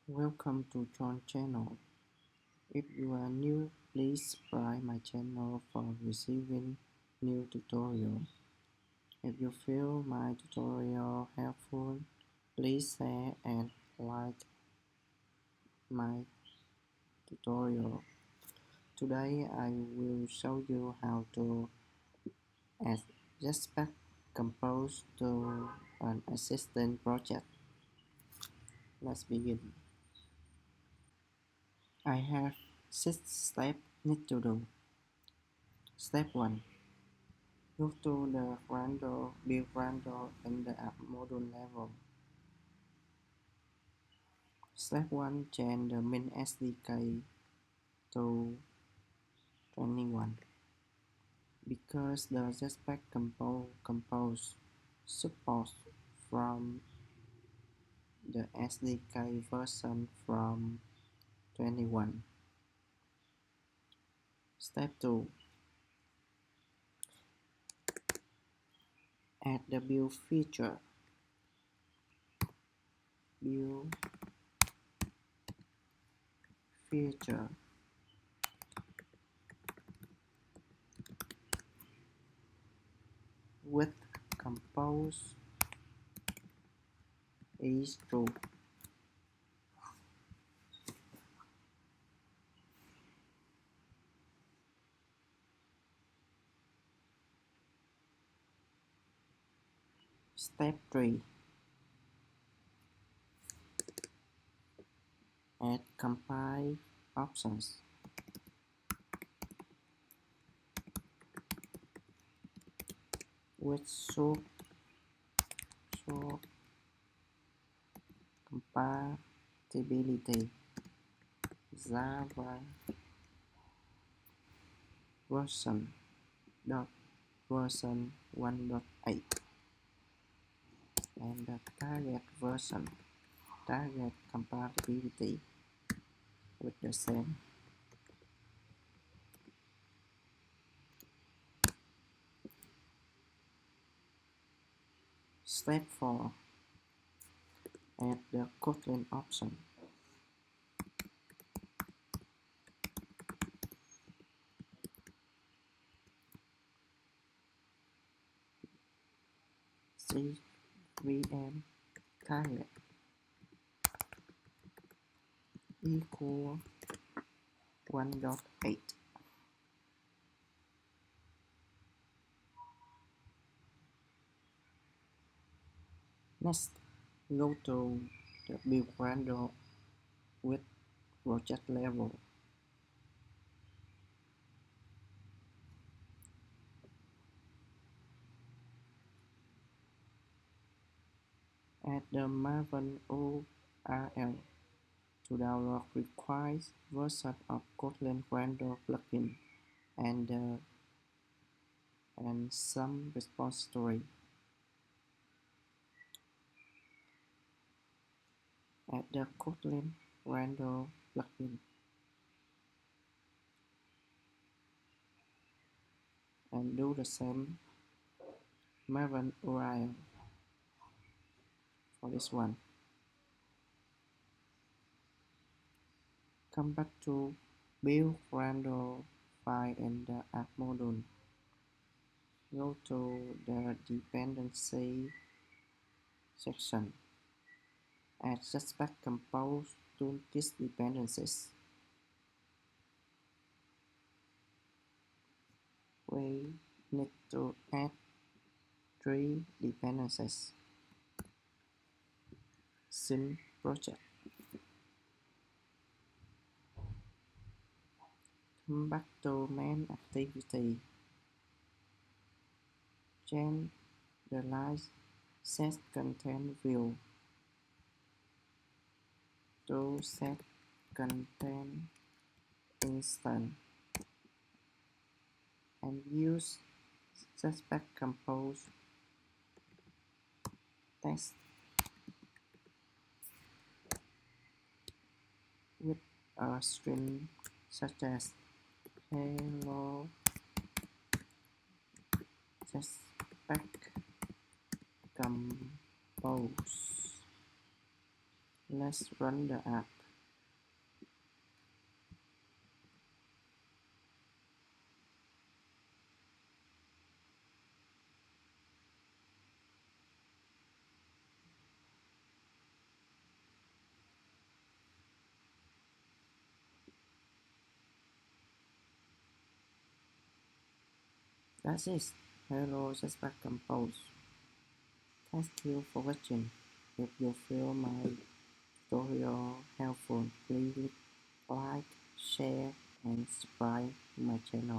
Welcome to John channel. If you are new, please subscribe my channel for receiving new tutorial. If you feel my tutorial helpful, please share and like my tutorial. Today I will show you how to add Jetpack Compose to an assistant project. Let's begin. I have 6 steps need to do. Step 1. Go to the build random in the app module level. Step 1. Change the main SDK to 21 because the Jetpack Compose supports from the SDK version from 21. Step 2. Add the build feature. Build feature with compose is true. Step 3. Add compile options. With show compatibility Java version version 1.8 and the target compatibility with the same. Step 4. Add the Kotlin option. CVM target equal 1.8. Next, go to the build random with project level. Add the Maven URL to download required version of Kotlin random plugin and some repository. Add the Kotlin random plugin and do the same Maven URL for this one. Come back to build random file in the app module. Go to the dependency section. Add Jetpack Compose toolkit dependencies. We need to add 3 dependencies. Sync project. Come back to main activity. Change the line set content view to set content instant and use Jetpack Compose text with a string such as hello Jetpack Compose. Let's run the app. That's it. Hello, Jetpack Compose. Thank you for watching. If you feel my tutorial helpful, please like, share, and subscribe my channel.